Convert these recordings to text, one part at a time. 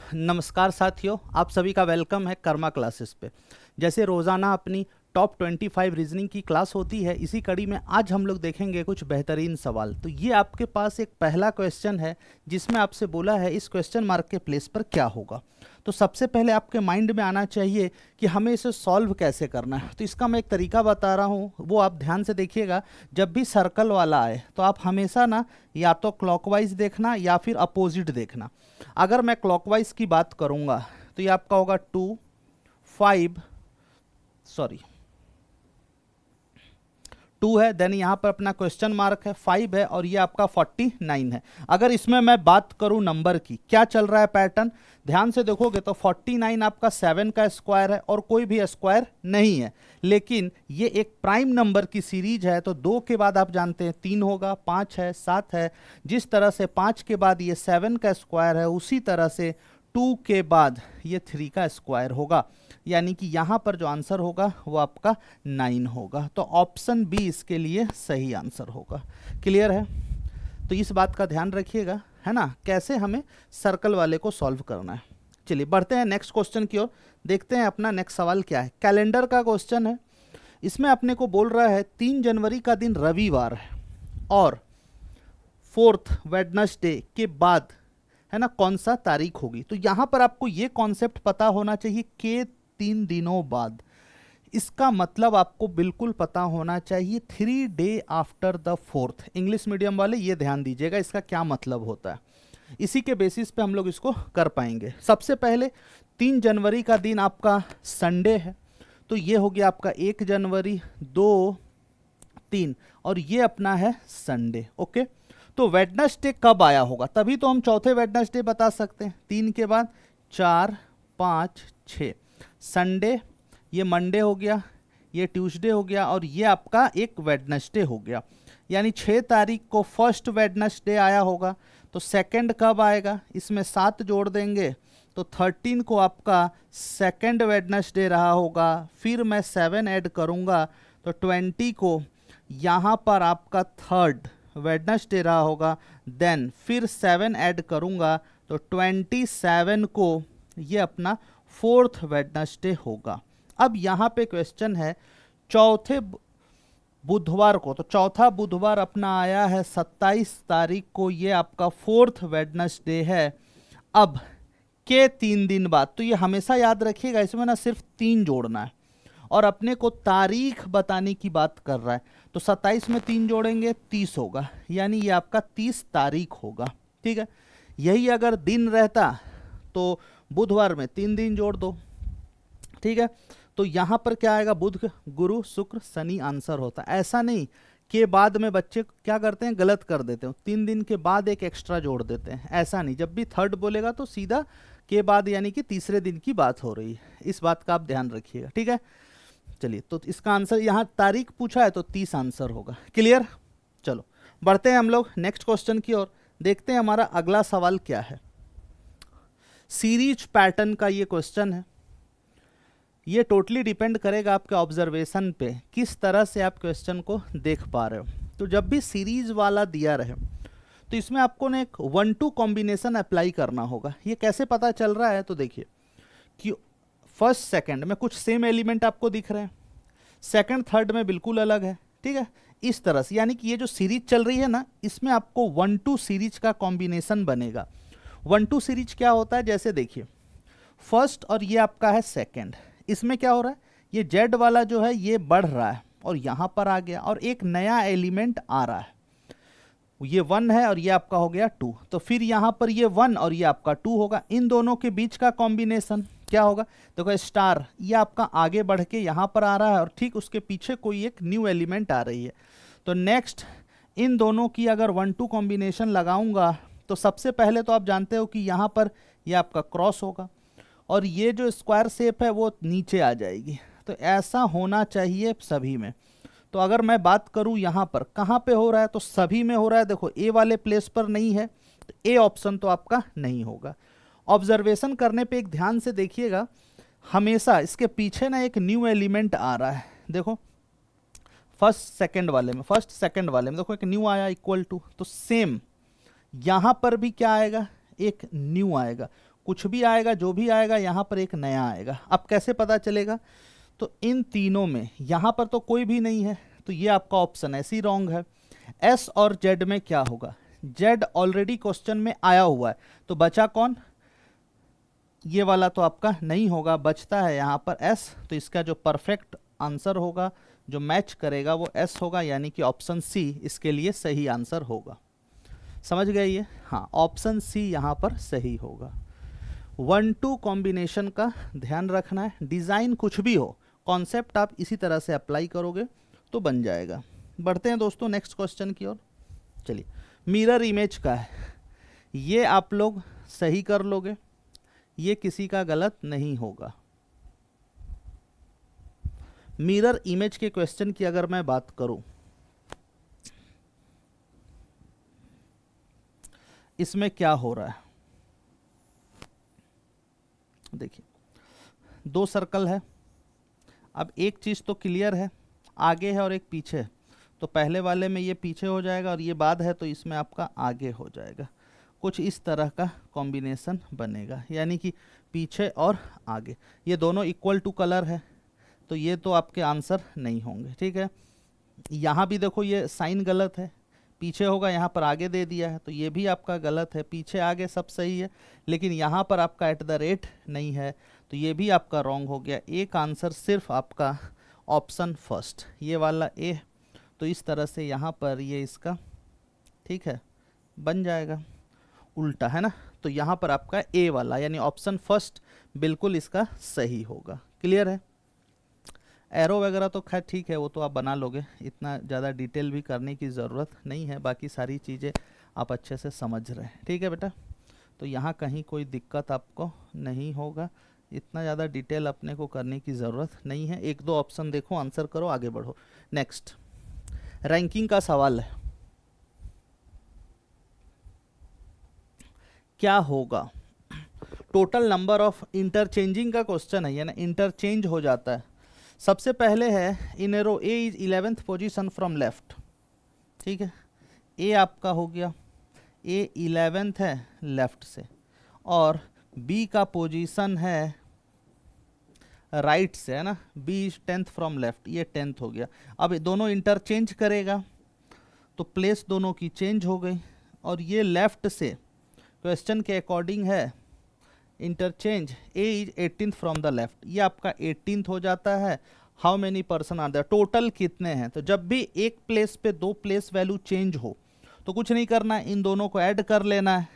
नमस्कार साथियों, आप सभी का वेलकम है कर्मा क्लासेस पे। जैसे रोज़ाना अपनी टॉप 25 रीजनिंग की क्लास होती है, इसी कड़ी में आज हम लोग देखेंगे कुछ बेहतरीन सवाल। तो ये आपके पास एक पहला क्वेश्चन है जिसमें आपसे बोला है इस क्वेश्चन मार्क के प्लेस पर क्या होगा। तो सबसे पहले आपके माइंड में आना चाहिए कि हमें इसे सॉल्व कैसे करना है। तो इसका मैं एक तरीका बता रहा हूँ, वो आप ध्यान से देखिएगा। जब भी सर्कल वाला आए तो आप हमेशा ना या तो क्लॉकवाइज देखना या फिर अपोजिट देखना। अगर मैं क्लॉकवाइज की बात करूंगा तो ये आपका होगा 2 है, देन यहाँ पर अपना क्वेश्चन मार्क है, 5 है और ये आपका 49 है। अगर इसमें मैं बात करूं नंबर की, क्या चल रहा है पैटर्न, ध्यान से देखोगे तो 49 आपका 7 का स्क्वायर है और कोई भी स्क्वायर नहीं है। लेकिन ये एक प्राइम नंबर की सीरीज है, तो 2 के बाद आप जानते हैं 3 होगा, 5 है, 7 है। जिस तरह से 5 के बाद ये 7 का स्क्वायर है, उसी तरह से 2 के बाद ये 3 का स्क्वायर होगा। यानी कि यहाँ पर जो आंसर होगा वो आपका 9 होगा। तो ऑप्शन बी इसके लिए सही आंसर होगा। क्लियर है? तो इस बात का ध्यान रखिएगा, है ना, कैसे हमें सर्कल वाले को सॉल्व करना है। चलिए बढ़ते हैं नेक्स्ट क्वेश्चन की ओर। देखते हैं अपना नेक्स्ट सवाल क्या है। कैलेंडर का क्वेश्चन है। इसमें अपने को बोल रहा है 3 जनवरी का दिन रविवार है और 4th वेडनेसडे के बाद, है ना, कौन सा तारीख होगी। तो यहाँ पर आपको ये कॉन्सेप्ट पता होना चाहिए कि 3 दिनों बाद। इसका मतलब आपको बिल्कुल पता होना चाहिए 3 day after the 4th। English medium वाले ये ध्यान दीजिएगा इसका क्या मतलब होता है। इसी के बेसिस पे हम लोग इसको कर पाएंगे। सबसे पहले 3 जनवरी का दिन आपका संडे है, तो ये हो गया आपका 1 जनवरी, 2, 3 और ये अपना है संडे। ओके, तो वेडनेसडे कब आया होगा, तभी तो हम चौथे वेडनेसडे बता सकते हैं। 3 के बाद 4, 5, 6, संडे, ये मंडे हो गया, ये ट्यूसडे हो गया और ये आपका एक वेडनेसडे हो गया। यानी 6 तारीख को फर्स्ट वेडनेसडे आया होगा। तो सेकंड कब आएगा, इसमें 7 जोड़ देंगे तो 13 को आपका सेकंड वेडनेसडे रहा होगा। फिर मैं 7 ऐड करूंगा तो 20 को यहाँ पर आपका थर्ड वेडनेसडे रहा होगा। देन फिर 7 ऐड करूंगा तो 27 को ये अपना 4th वेडनेसडे होगा। अब यहाँ पे क्वेश्चन है चौथे बुधवार को, तो चौथा बुधवार अपना आया है 27 तारीख को, ये आपका 4th वेडनेसडे है। अब के 3 दिन बाद, तो ये हमेशा याद रखिएगा, इसमें ना सिर्फ 3 जोड़ना है और अपने को तारीख बताने की बात कर रहा है। तो 27 में 3 जोड़ेंगे 30 होगा, यानी ये आपका 30 तारीख होगा। ठीक है, यही अगर दिन रहता तो बुधवार में 3 दिन जोड़ दो। ठीक है, तो यहाँ पर क्या आएगा, बुध, गुरु, शुक्र, शनि आंसर होता है। ऐसा नहीं के बाद में बच्चे क्या करते हैं, गलत कर देते हो, 3 दिन के बाद एक एक्स्ट्रा जोड़ देते हैं। ऐसा नहीं, जब भी थर्ड बोलेगा तो सीधा के बाद यानी कि तीसरे दिन की बात हो रही है। इस बात का आप ध्यान रखिएगा। ठीक है, चलिए, तो इसका आंसर यहाँ तारीख पूछा है तो 30 आंसर होगा। क्लियर? चलो बढ़ते हैं हम लोग नेक्स्ट क्वेश्चन की ओर। देखते हैं हमारा अगला सवाल क्या है। सीरीज पैटर्न का ये क्वेश्चन है। ये टोटली डिपेंड करेगा आपके ऑब्जर्वेशन पे, किस तरह से आप क्वेश्चन को देख पा रहे हो। तो जब भी सीरीज वाला दिया रहे तो इसमें आपको ना एक 1-2 कॉम्बिनेशन अप्लाई करना होगा। ये कैसे पता चल रहा है, तो देखिए कि फर्स्ट सेकंड में कुछ सेम एलिमेंट आपको दिख रहे हैं, सेकंड थर्ड में बिल्कुल अलग है। ठीक है, इस तरह से, यानी कि ये जो सीरीज चल रही है ना, इसमें आपको 1-2 सीरीज का कॉम्बिनेशन बनेगा। 1-2 सीरीज क्या होता है, जैसे देखिए फर्स्ट और ये आपका है सेकंड, इसमें क्या हो रहा है, ये जेड वाला जो है ये बढ़ रहा है और यहाँ पर आ गया और एक नया एलिमेंट आ रहा है, ये 1 है और ये आपका हो गया 2। तो फिर यहाँ पर ये 1 और ये आपका 2 होगा। इन दोनों के बीच का कॉम्बिनेशन क्या होगा, देखो स्टार, ये आपका आगे बढ़ के यहाँ पर आ रहा है और ठीक उसके पीछे कोई एक न्यू एलिमेंट आ रही है। तो नेक्स्ट इन दोनों की अगर 1-2 कॉम्बिनेशन लगाऊंगा तो सबसे पहले तो आप जानते हो कि यहाँ पर ये आपका क्रॉस होगा और ये जो स्क्वायर शेप है वो नीचे आ जाएगी। तो ऐसा होना चाहिए सभी में। तो अगर मैं बात करूं यहाँ पर कहाँ पे हो रहा है, तो सभी में हो रहा है। देखो ए वाले प्लेस पर नहीं है, तो ए ऑप्शन तो आपका नहीं होगा। ऑब्जर्वेशन करने पे एक ध्यान से देखिएगा, हमेशा इसके पीछे ना एक न्यू एलिमेंट आ रहा है। देखो फर्स्ट सेकंड वाले में देखो एक न्यू आया इक्वल टू, तो सेम यहाँ पर भी क्या आएगा, एक न्यू आएगा। कुछ भी आएगा, जो भी आएगा यहाँ पर एक नया आएगा। अब कैसे पता चलेगा? तो इन तीनों में यहाँ पर तो कोई भी नहीं है, तो ये आपका ऑप्शन ऐसे ही रॉन्ग है। एस और जेड में क्या होगा? जेड ऑलरेडी क्वेश्चन में आया हुआ है, तो बचा कौन? ये वाला तो आपका नहीं होगा, बचता है यहाँ पर एस। तो इसका जो परफेक्ट आंसर होगा, जो मैच करेगा, वो एस होगा, यानी कि ऑप्शन सी इसके लिए सही आंसर होगा। समझ गए ये? हाँ, ऑप्शन सी यहाँ पर सही होगा। 1-2 कॉम्बिनेशन का ध्यान रखना है। डिज़ाइन कुछ भी हो, कॉन्सेप्ट आप इसी तरह से अप्लाई करोगे तो बन जाएगा। बढ़ते हैं दोस्तों नेक्स्ट क्वेश्चन की ओर। चलिए, मिरर इमेज का है, ये आप लोग सही कर लोगे, ये किसी का गलत नहीं होगा। मिरर इमेज के क्वेश्चन की अगर मैं बात करूं, इसमें क्या हो रहा है? देखिए, 2 सर्कल है। अब एक चीज़ तो क्लियर है, आगे है और एक पीछे है। तो पहले वाले में ये पीछे हो जाएगा और ये बाद है, तो इसमें आपका आगे हो जाएगा। कुछ इस तरह का कॉम्बिनेशन बनेगा, यानी कि पीछे और आगे, ये दोनों इक्वल टू कलर है, तो ये तो आपके आंसर नहीं होंगे। ठीक है, यहाँ भी देखो ये साइन गलत है, पीछे होगा, यहाँ पर आगे दे दिया है, तो ये भी आपका गलत है। पीछे आगे सब सही है, लेकिन यहाँ पर आपका @ नहीं है, तो ये भी आपका रॉन्ग हो गया। एक आंसर सिर्फ आपका ऑप्शन फर्स्ट, ये वाला ए। तो इस तरह से यहाँ पर ये इसका, ठीक है, बन जाएगा उल्टा, है ना। तो यहाँ पर आपका ए वाला यानी ऑप्शन फर्स्ट बिल्कुल इसका सही होगा। क्लियर है? एरो वगैरह तो खैर ठीक है, वो तो आप बना लोगे, इतना ज़्यादा डिटेल भी करने की ज़रूरत नहीं है। बाकी सारी चीज़ें आप अच्छे से समझ रहे हैं। ठीक है बेटा, तो यहाँ कहीं कोई दिक्कत आपको नहीं होगा, इतना ज़्यादा डिटेल अपने को करने की ज़रूरत नहीं है। 1-2 ऑप्शन देखो, आंसर करो, आगे बढ़ो। नेक्स्ट, रैंकिंग का सवाल है। क्या होगा? टोटल नंबर ऑफ इंटरचेंजिंग का क्वेश्चन है, यानी इंटरचेंज हो जाता है। सबसे पहले है in a row A is 11th position from left. ठीक है, ए आपका हो गया, ए 11th है लेफ्ट से, और बी का पोजीशन है राइट से, है ना। B is 10th from left, ये 10th हो गया। अब दोनों इंटरचेंज करेगा तो प्लेस दोनों की चेंज हो गई, और ये लेफ्ट से क्वेश्चन के अकॉर्डिंग है interchange a is 18th from the left, ये आपका 18th हो जाता है। How many person are there, total कितने हैं? तो जब भी एक प्लेस पे 2 प्लेस वैल्यू चेंज हो तो कुछ नहीं करना है, इन दोनों को ऐड कर लेना है।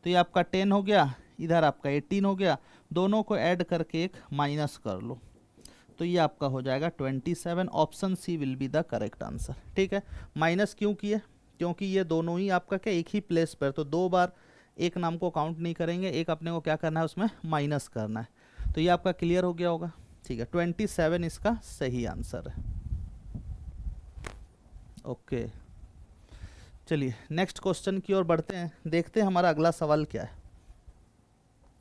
तो ये आपका 10 हो गया, इधर आपका 18 हो गया, दोनों को ऐड करके एक माइनस कर लो, तो ये आपका हो जाएगा 27। Option C will be the correct answer. ठीक है, माइनस क्यों किए? क्योंकि ये दोनों ही आपका क्या एक ही प्लेस पर, तो 2 बार एक नाम को काउंट नहीं करेंगे, एक अपने को क्या करना है, उसमें माइनस करना है। तो ये आपका क्लियर हो गया होगा। ठीक है, 27 इसका सही आंसर है। ओके, चलिए नेक्स्ट क्वेश्चन की ओर बढ़ते हैं, देखते हैं हमारा अगला सवाल क्या है।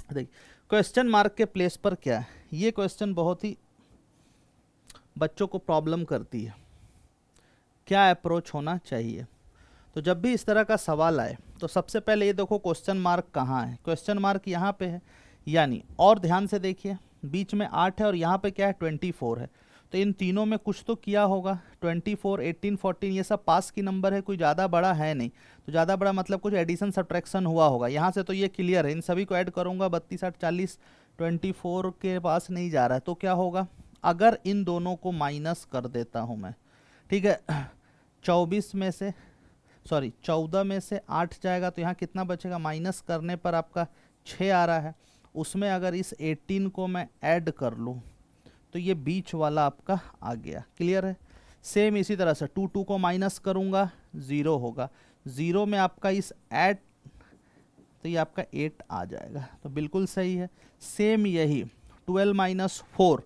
देखिए, क्वेश्चन मार्क के प्लेस पर क्या है, ये क्वेश्चन बहुत ही बच्चों को प्रॉब्लम करती है। क्या अप्रोच होना चाहिए? तो जब भी इस तरह का सवाल आए तो सबसे पहले ये देखो क्वेश्चन मार्क कहाँ है। क्वेश्चन मार्क यहाँ पे है, यानी, और ध्यान से देखिए, बीच में 8 है और यहाँ पे क्या है, 24 है। तो इन तीनों में कुछ तो किया होगा। 24, 18, 14 ये सब पास की नंबर है, कोई ज़्यादा बड़ा है नहीं। तो ज़्यादा बड़ा मतलब कुछ एडिशन सब्ट्रैक्शन हुआ होगा। यहाँ से तो ये क्लियर है, इन सभी को ऐड करूँगा, 32, 8, 40, 24 के पास नहीं जा रहा है। तो क्या होगा, अगर इन दोनों को माइनस कर देता हूँ मैं, ठीक है, 24 में से 14 में से 8 जाएगा, तो यहाँ कितना बचेगा, माइनस करने पर आपका 6 आ रहा है। उसमें अगर इस 18 को मैं ऐड कर लूँ तो ये बीच वाला आपका आ गया। क्लियर है? सेम इसी तरह से 2 को माइनस करूँगा, 0 होगा। 0 में आपका इस ऐड, तो ये आपका 8 आ जाएगा, तो बिल्कुल सही है। सेम यही 12 - 4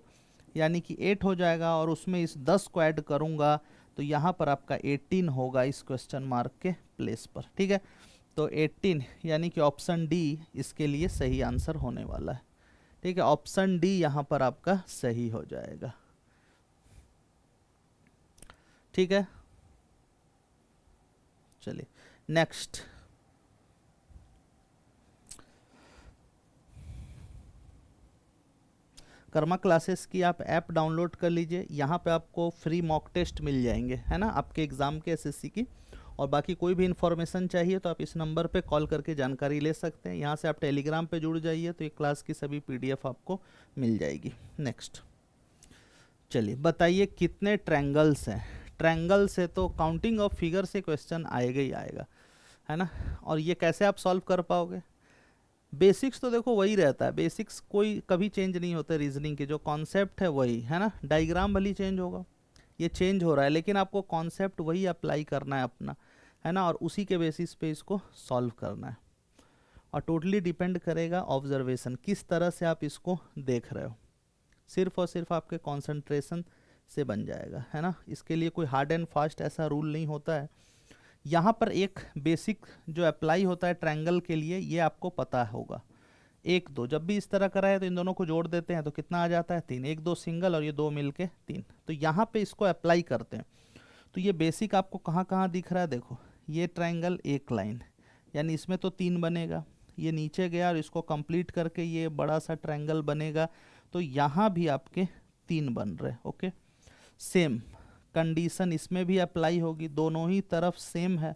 यानी कि 8 हो जाएगा, और उसमें इस 10 को ऐड करूँगा तो यहाँ पर आपका 18 होगा इस क्वेश्चन मार्क के प्लेस पर। ठीक है, तो 18 यानी कि ऑप्शन डी इसके लिए सही आंसर होने वाला है। ठीक है, ऑप्शन डी यहाँ पर आपका सही हो जाएगा। ठीक है, चलिए नेक्स्ट, कर्मा क्लासेस की आप ऐप डाउनलोड कर लीजिए, यहाँ पे आपको फ्री मॉक टेस्ट मिल जाएंगे, है ना, आपके एग्ज़ाम के एसएससी की। और बाकी कोई भी इन्फॉर्मेशन चाहिए तो आप इस नंबर पे कॉल करके जानकारी ले सकते हैं। यहाँ से आप टेलीग्राम पे जुड़ जाइए तो ये क्लास की सभी पीडीएफ आपको मिल जाएगी। नेक्स्ट, चलिए बताइए कितने ट्रायंगल्स हैं। ट्रायंगल से तो काउंटिंग ऑफ फिगर से क्वेश्चन आएगा ही आएगा, है ना। और ये कैसे आप सॉल्व कर पाओगे? बेसिक्स तो देखो वही रहता है, बेसिक्स कोई कभी चेंज नहीं होते, रीजनिंग के जो कॉन्सेप्ट है वही है ना। डायग्राम भले चेंज होगा, ये चेंज हो रहा है, लेकिन आपको कॉन्सेप्ट वही अप्लाई करना है अपना, है ना, और उसी के बेसिस पे इसको सॉल्व करना है। और टोटली डिपेंड करेगा ऑब्जर्वेशन, किस तरह से आप इसको देख रहे हो, सिर्फ और सिर्फ आपके कंसंट्रेशन से बन जाएगा, है ना। इसके लिए कोई हार्ड एंड फास्ट ऐसा रूल नहीं होता है। यहाँ पर एक बेसिक जो अप्लाई होता है ट्रायंगल के लिए, ये आपको पता होगा। 1 2 जब भी इस तरह करा है तो इन दोनों को जोड़ देते हैं तो कितना आ जाता है 3, 1 2 सिंगल और ये 2 मिलके 3। तो यहाँ पे इसको अप्लाई करते हैं तो ये बेसिक आपको कहाँ कहाँ दिख रहा है, देखो ये ट्रायंगल एक लाइन, यानी इसमें तो 3 बनेगा, ये नीचे गया और इसको कंप्लीट करके ये बड़ा सा ट्रायंगल बनेगा, तो यहाँ भी आपके 3 बन रहे। ओके, सेम कंडीशन इसमें भी अप्लाई होगी, दोनों ही तरफ सेम है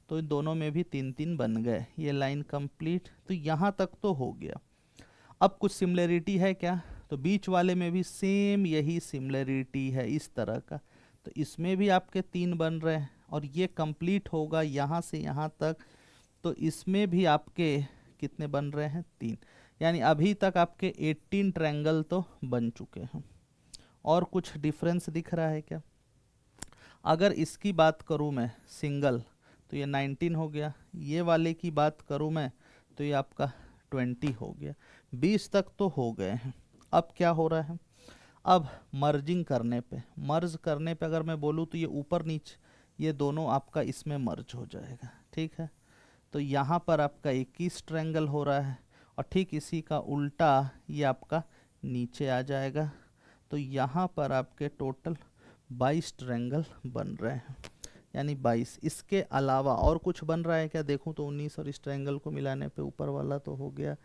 तो इन दोनों में भी 3 3 बन गए, ये लाइन कंप्लीट। तो यहाँ तक तो हो गया। अब कुछ सिमिलरिटी है क्या, तो बीच वाले में भी सेम यही सिमिलरिटी है इस तरह का, तो इसमें भी आपके 3 बन रहे हैं और ये कंप्लीट होगा यहाँ से यहाँ तक, तो इसमें भी आपके कितने बन रहे हैं 3, यानी अभी तक आपके 18 ट्रायंगल तो बन चुके हैं। और कुछ डिफरेंस दिख रहा है क्या? अगर इसकी बात करूँ मैं सिंगल तो ये 19 हो गया, ये वाले की बात करूँ मैं तो ये आपका 20 हो गया, 20 तक तो हो गए हैं। अब क्या हो रहा है, अब मर्जिंग करने पे, मर्ज करने पे अगर मैं बोलूँ तो ये ऊपर नीचे ये दोनों आपका इसमें मर्ज हो जाएगा, ठीक है। तो यहाँ पर आपका 21 ट्रायंगल हो रहा है और ठीक इसी का उल्टा ये आपका नीचे आ जाएगा, तो यहाँ पर आपके टोटल 22 ट्रायंगल बन रहे हैं, यानी 22। इसके अलावा और कुछ बन रहा है क्या, देखूं तो 19 और इस ट्रायंगल को मिलाने पे ऊपर वाला तो हो गया,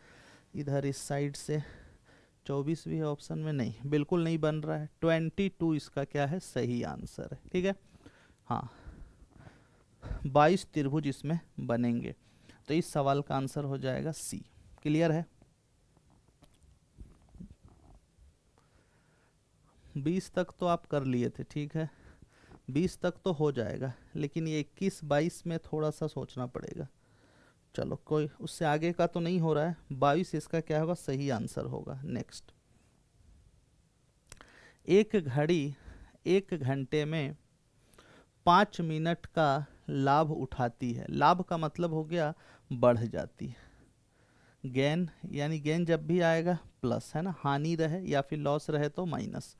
इधर इस साइड से 24 भी है ऑप्शन में, नहीं बिल्कुल नहीं बन रहा है। 22 इसका क्या है, सही आंसर है, ठीक है। हाँ 22 त्रिभुज इसमें बनेंगे, तो इस सवाल का आंसर हो जाएगा सी। क्लियर है? 20 तक तो आप कर लिए थे, ठीक है, 20 तक तो हो जाएगा, लेकिन ये 21 22 में थोड़ा सा सोचना पड़ेगा। चलो कोई उससे आगे का तो नहीं हो रहा है, 22 इसका क्या होगा, सही आंसर होगा। नेक्स्ट, एक घड़ी 1 घंटे में 5 मिनट का लाभ उठाती है, लाभ का मतलब हो गया बढ़ जाती है, गेन, यानी गेन जब भी आएगा प्लस, है ना, हानि रहे या फिर लॉस रहे तो माइनस।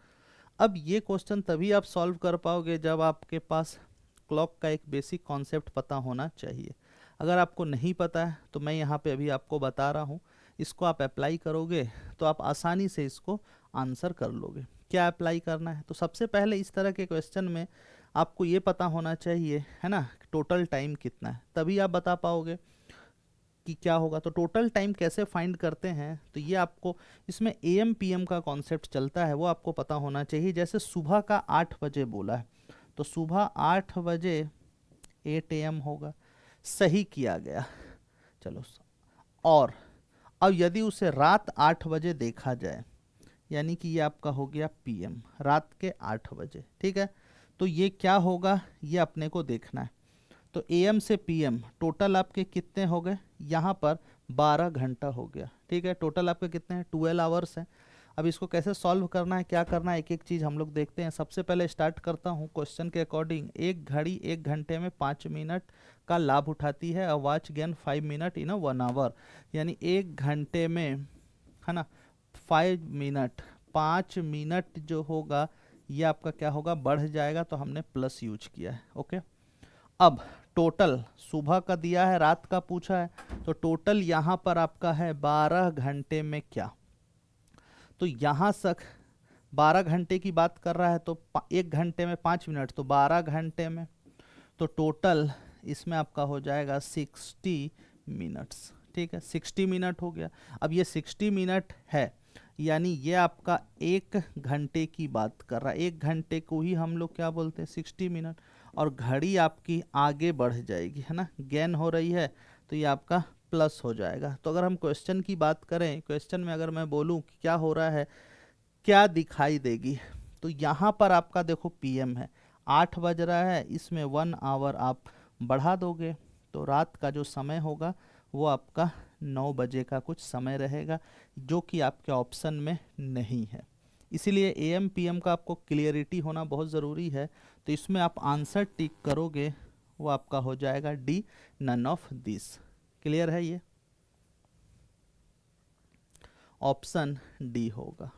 अब ये क्वेश्चन तभी आप सॉल्व कर पाओगे जब आपके पास क्लॉक का एक बेसिक कॉन्सेप्ट पता होना चाहिए। अगर आपको नहीं पता है तो मैं यहाँ पे अभी आपको बता रहा हूँ, इसको आप अप्लाई करोगे तो आप आसानी से इसको आंसर कर लोगे। क्या अप्लाई करना है, तो सबसे पहले इस तरह के क्वेश्चन में आपको ये पता होना चाहिए, है ना, टोटल टाइम कितना है, तभी आप बता पाओगे कि क्या होगा। तो टोटल टाइम कैसे फाइंड करते हैं, तो ये आपको इसमें AM PM का कॉन्सेप्ट चलता है, वो आपको पता होना चाहिए। जैसे सुबह का 8 बजे बोला है तो सुबह 8 बजे 8 AM होगा, सही किया गया, चलो। और अब यदि उसे रात 8 बजे देखा जाए, यानी कि ये आपका हो गया PM, रात के 8 बजे, ठीक है। तो ये क्या होगा, ये अपने को देखना है। तो AM से PM टोटल आपके कितने हो गए, यहाँ पर 12 घंटा हो गया, ठीक है। टोटल आपके कितने हैं, 12 आवर्स हैं। अब इसको कैसे सॉल्व करना है, क्या करना है, एक एक चीज़ हम लोग देखते हैं। सबसे पहले स्टार्ट करता हूँ क्वेश्चन के अकॉर्डिंग। एक घड़ी 1 घंटे में 5 मिनट का लाभ उठाती है, a watch gain 5 minute in 1 hour, यानी 1 घंटे में, है ना, 5 मिनट जो होगा ये आपका क्या होगा, बढ़ जाएगा, तो हमने प्लस यूज किया है। ओके, अब टोटल सुबह का दिया है, रात का पूछा है, तो टोटल यहाँ पर आपका है 12 घंटे में क्या, तो यहाँ तक 12 घंटे की बात कर रहा है, तो 1 घंटे में 5 मिनट, तो 12 घंटे में, तो टोटल इसमें आपका हो जाएगा 60 मिनट्स, ठीक है, 60 मिनट हो गया। अब ये 60 मिनट है, यानी ये आपका 1 घंटे की बात कर रहा है। 1 घंटे को ही हम लोग क्या बोलते हैं 60 मिनट। और घड़ी आपकी आगे बढ़ जाएगी, है ना, गेन हो रही है, तो ये आपका प्लस हो जाएगा। तो अगर हम क्वेश्चन की बात करें, क्वेश्चन में अगर मैं बोलूँ कि क्या हो रहा है, क्या दिखाई देगी, तो यहाँ पर आपका देखो पीएम है, 8 बज रहा है, इसमें 1 आवर आप बढ़ा दोगे तो रात का जो समय होगा वो आपका 9 बजे का कुछ समय रहेगा, जो कि आपके ऑप्शन में नहीं है। इसीलिए एएम पीएम का आपको क्लियरिटी होना बहुत ज़रूरी है। तो इसमें आप आंसर टिक करोगे, वो आपका हो जाएगा D, none of this. Clear है, ये ऑप्शन डी होगा।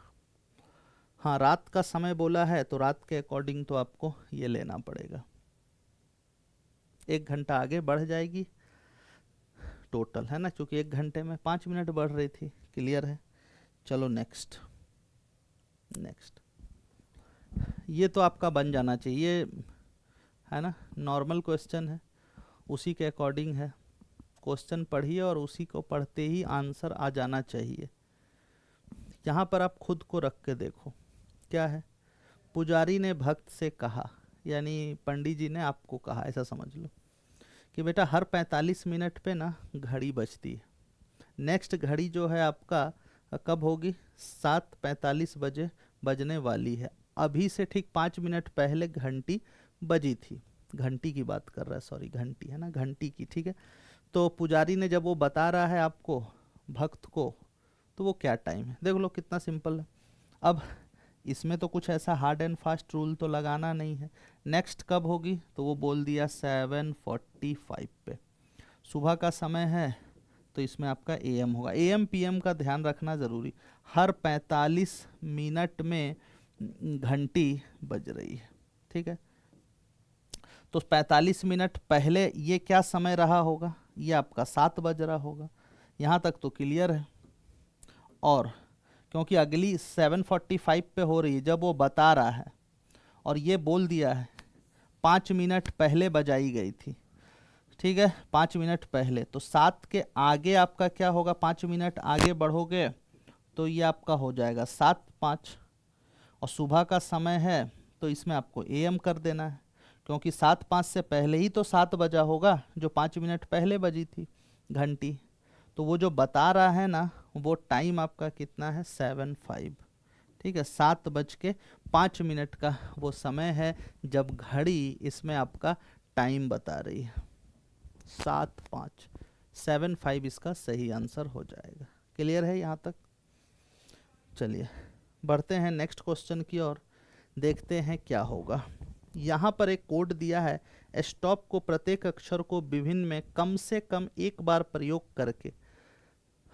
हाँ, रात का समय बोला है तो रात के अकॉर्डिंग तो आपको ये लेना पड़ेगा, 1 घंटा आगे बढ़ जाएगी टोटल, है ना, क्योंकि 1 घंटे में 5 मिनट बढ़ रही थी। क्लियर है। चलो नेक्स्ट। नेक्स्ट ये तो आपका बन जाना चाहिए, है ना, नॉर्मल क्वेश्चन है, उसी के अकॉर्डिंग है। क्वेश्चन पढ़िए और उसी को पढ़ते ही आंसर आ जाना चाहिए। यहाँ पर आप खुद को रख के देखो, क्या है, पुजारी ने भक्त से कहा, यानी पंडित जी ने आपको कहा, ऐसा समझ लो कि बेटा हर 45 मिनट पे ना घड़ी बजती है। नेक्स्ट घड़ी जो है आपका कब होगी, 7:45 बजे बजने वाली है। अभी से ठीक 5 मिनट पहले घंटी बजी थी, घंटी की बात कर रहा है, सॉरी घंटी, है ना, घंटी की, ठीक है। तो पुजारी ने जब वो बता रहा है आपको भक्त को, तो वो क्या टाइम है, देख लो कितना सिंपल है। अब इसमें तो कुछ ऐसा हार्ड एंड फास्ट रूल तो लगाना नहीं है। नेक्स्ट कब होगी, तो वो बोल दिया 7:45 पे, सुबह का समय है, तो इसमें आपका एएम होगा। एएम पीएम का ध्यान रखना ज़रूरी, हर 45 मिनट में घंटी बज रही है, ठीक है। तो 45 मिनट पहले ये क्या समय रहा होगा, ये आपका 7 बज रहा होगा। यहाँ तक तो क्लियर है। और क्योंकि अगली 7:45 पे हो रही है, जब वो बता रहा है और ये बोल दिया है 5 मिनट पहले बजाई गई थी, ठीक है, 5 मिनट पहले, तो 7 के आगे आपका क्या होगा, 5 मिनट आगे बढ़ोगे तो ये आपका हो जाएगा 7:05। और सुबह का समय है तो इसमें आपको एएम कर देना है, क्योंकि 7:05 से पहले ही तो 7 बजा होगा, जो 5 मिनट पहले बजी थी घंटी। तो वो जो बता रहा है ना, वो टाइम आपका कितना है, 7:05, ठीक है, 7:05 का वो समय है जब घड़ी इसमें आपका टाइम बता रही है, 7:05, 7:05 इसका सही आंसर हो जाएगा। क्लियर है यहाँ तक। चलिए बढ़ते हैं नेक्स्ट क्वेश्चन की ओर, देखते हैं क्या होगा। यहाँ पर एक कोड दिया है, स्टॉप को प्रत्येक अक्षर को विभिन्न में कम से कम एक बार प्रयोग करके,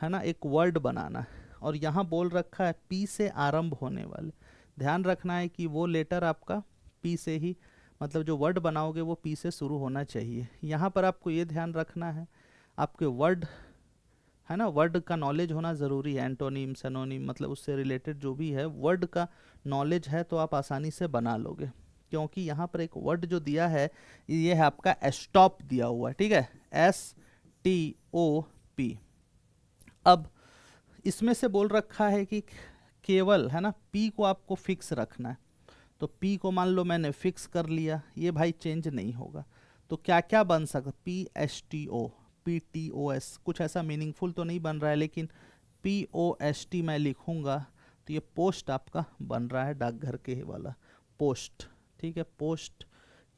है ना, एक वर्ड बनाना है। और यहाँ बोल रखा है पी से आरंभ होने वाले, ध्यान रखना है कि वो लेटर आपका पी से ही, मतलब जो वर्ड बनाओगे वो पी से शुरू होना चाहिए। यहाँ पर आपको ये ध्यान रखना है, आपके वर्ड, है ना, वर्ड का नॉलेज होना ज़रूरी है, एंटोनिम सिनोनिम, मतलब उससे रिलेटेड जो भी है वर्ड का नॉलेज है तो आप आसानी से बना लोगे। क्योंकि यहाँ पर एक वर्ड जो दिया है ये है आपका स्टॉप दिया हुआ है, ठीक है, STOP। अब इसमें से बोल रखा है कि केवल, है ना, पी को आपको फिक्स रखना है। तो पी को मान लो मैंने फिक्स कर लिया, ये भाई चेंज नहीं होगा। तो क्या क्या बन सकता, PSTO, PTOS, कुछ ऐसा मीनिंगफुल तो नहीं बन रहा है, लेकिन POST मैं लिखूंगा तो ये पोस्ट आपका बन रहा है, डाकघर के वाला पोस्ट, ठीक है, पोस्ट,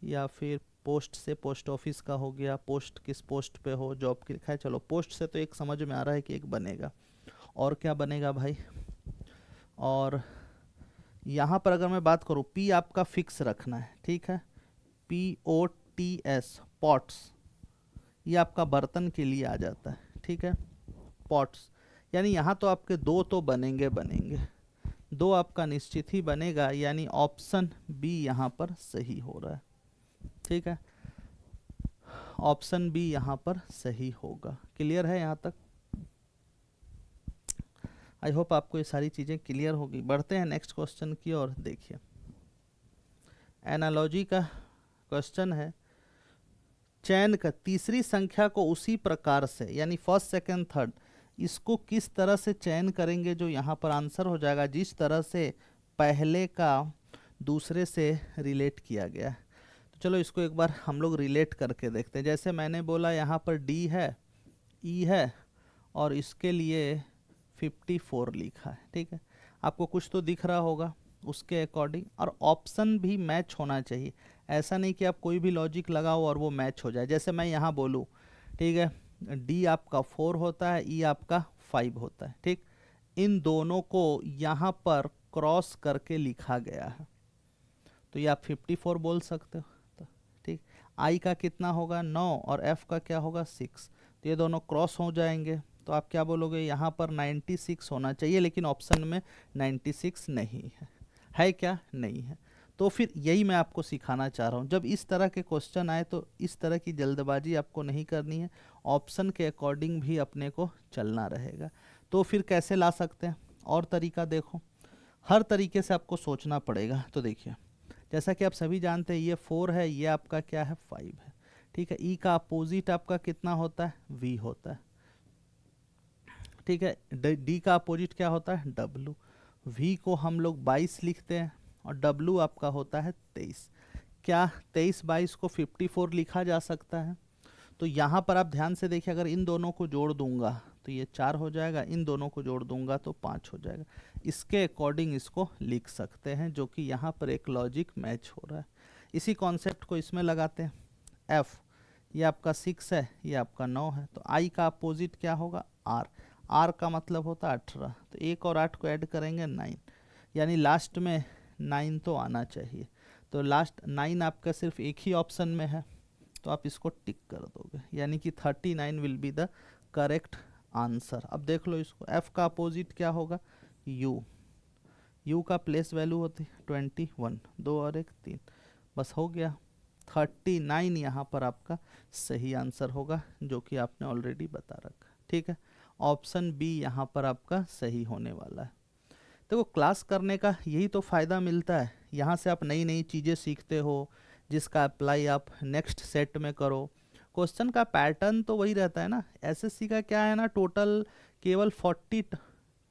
या फिर पोस्ट से पोस्ट ऑफिस का हो गया, पोस्ट किस पोस्ट पे हो, जॉब की लिखा है, चलो पोस्ट से तो एक समझ में आ रहा है कि एक बनेगा। और क्या बनेगा भाई, और यहाँ पर अगर मैं बात करूँ, पी आपका फिक्स रखना है, ठीक है, POTS, पॉट्स, ये आपका बर्तन के लिए आ जाता है, ठीक है, पॉट्स, यानी यहाँ तो आपके दो तो बनेंगे, दो आपका निश्चित ही बनेगा, यानी ऑप्शन बी यहाँ पर सही हो रहा है, ठीक है, ऑप्शन बी यहाँ पर सही होगा। क्लियर है यहाँ तक। आई होप आपको ये सारी चीज़ें क्लियर होगी। बढ़ते हैं नेक्स्ट क्वेश्चन की ओर। देखिए एनालॉजी का क्वेश्चन है, चयन का तीसरी संख्या को उसी प्रकार से, यानी फर्स्ट सेकंड थर्ड इसको किस तरह से चयन करेंगे जो यहाँ पर आंसर हो जाएगा, जिस तरह से पहले का दूसरे से रिलेट किया गया है। तो चलो इसको एक बार हम लोग रिलेट करके देखते हैं। जैसे मैंने बोला यहाँ पर डी है, ई है और इसके लिए 54 लिखा है, ठीक है। आपको कुछ तो दिख रहा होगा उसके अकॉर्डिंग, और ऑप्शन भी मैच होना चाहिए। ऐसा नहीं कि आप कोई भी लॉजिक लगाओ और वो मैच हो जाए। जैसे मैं यहाँ बोलूँ, ठीक है, डी आपका 4 होता है, ई आपका 5 होता है, ठीक। इन दोनों को यहाँ पर क्रॉस करके लिखा गया है, तो ये आप 54 बोल सकते हो, तो ठीक। आई का कितना होगा 9 और एफ का क्या होगा 6, तो ये दोनों क्रॉस हो जाएंगे, तो आप क्या बोलोगे यहाँ पर 96 होना चाहिए, लेकिन ऑप्शन में 96 नहीं है क्या, नहीं है। तो फिर यही मैं आपको सिखाना चाह रहा हूँ, जब इस तरह के क्वेश्चन आए तो इस तरह की जल्दबाजी आपको नहीं करनी है, ऑप्शन के अकॉर्डिंग भी अपने को चलना रहेगा। तो फिर कैसे ला सकते हैं, और तरीका देखो, हर तरीके से आपको सोचना पड़ेगा। तो देखिए, जैसा कि आप सभी जानते हैं ये 4 है, ये आपका क्या है 5 है, ठीक है। ई का अपोजिट आपका कितना होता है, वी होता है, ठीक है। डी का अपोजिट क्या होता है, डब्लू। वी को हम लोग 22 लिखते हैं और डब्लू आपका होता है 23। क्या 23-22 को 54 लिखा जा सकता है? तो यहाँ पर आप ध्यान से देखिए, अगर इन दोनों को जोड़ दूंगा तो ये 4 हो जाएगा, इन दोनों को जोड़ दूंगा तो 5 हो जाएगा। इसके अकॉर्डिंग इसको लिख सकते हैं, जो कि यहाँ पर एक लॉजिक मैच हो रहा है। इसी कॉन्सेप्ट को इसमें लगाते हैं। एफ ये आपका 6 है, ये आपका 9 है, तो आई का अपोजिट क्या होगा, आर। आर का मतलब होता है 18, तो 1 और 8 को ऐड करेंगे 9, यानी लास्ट में 9 तो आना चाहिए। तो लास्ट 9 आपका सिर्फ एक ही ऑप्शन में है, तो आप इसको टिक कर दोगे, यानी कि 39 will be the correct answer. अब देख लो इसको, एफ का अपोजिट क्या होगा, यू। यू का प्लेस वैल्यू होती है 21, 2 और 1 3, बस हो गया। 39 यहाँ पर आपका सही आंसर होगा, जो कि आपने ऑलरेडी बता रखा, ठीक है। ऑप्शन बी यहाँ पर आपका सही होने वाला है। देखो, क्लास करने का यही तो फ़ायदा मिलता है, यहाँ से आप नई नई चीज़ें सीखते हो, जिसका अप्लाई आप नेक्स्ट सेट में करो। क्वेश्चन का पैटर्न तो वही रहता है ना। एसएससी का क्या है ना, टोटल केवल 40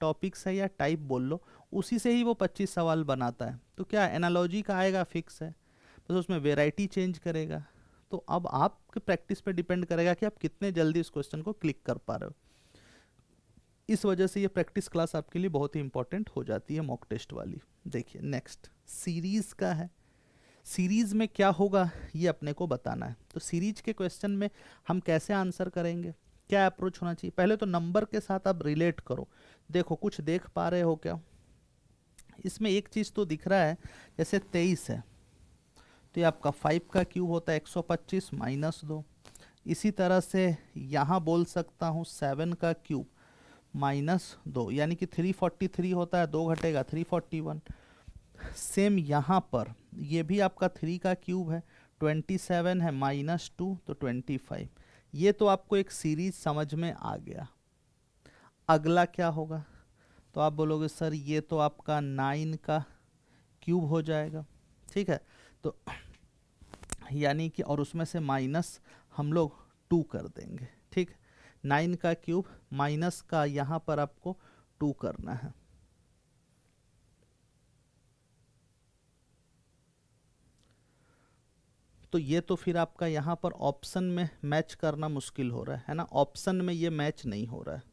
टॉपिक्स है, या टाइप बोल लो, उसी से ही वो 25 सवाल बनाता है। तो क्या एनालॉजी का आएगा फिक्स है, बस उसमें वेराइटी चेंज करेगा। तो अब आपके प्रैक्टिस पे डिपेंड करेगा कि आप कितने जल्दी इस क्वेश्चन को क्लिक कर पा रहे हो। इस वजह से ये प्रैक्टिस क्लास आपके लिए बहुत ही इंपॉर्टेंट हो जाती है, मॉक टेस्ट वाली। देखिए नेक्स्ट सीरीज का है। सीरीज में क्या होगा ये अपने को बताना है। तो सीरीज के क्वेश्चन में हम कैसे आंसर करेंगे, क्या अप्रोच होना चाहिए, पहले तो नंबर के साथ आप रिलेट करो। देखो, कुछ देख पा रहे हो क्या, इसमें एक चीज़ तो दिख रहा है, जैसे 23 है तो ये आपका 5 का क्यूब होता है 125 -2। इसी तरह से यहाँ बोल सकता हूँ 7 का क्यूब -2, यानी कि 343 होता है, 2 घटेगा 341। सेम यहाँ पर ये भी आपका 3 का क्यूब है, 27 है -2 तो 25। ये तो आपको एक सीरीज समझ में आ गया। अगला क्या होगा, तो आप बोलोगे सर ये तो आपका 9 का क्यूब हो जाएगा, ठीक है। तो यानी कि और उसमें से माइनस हम लोग 2 कर देंगे, ठीक। 9 का क्यूब माइनस का यहाँ पर आपको 2 करना है। तो ये तो फिर आपका यहाँ पर ऑप्शन में मैच करना मुश्किल हो रहा है ना, ऑप्शन में ये मैच नहीं हो रहा है।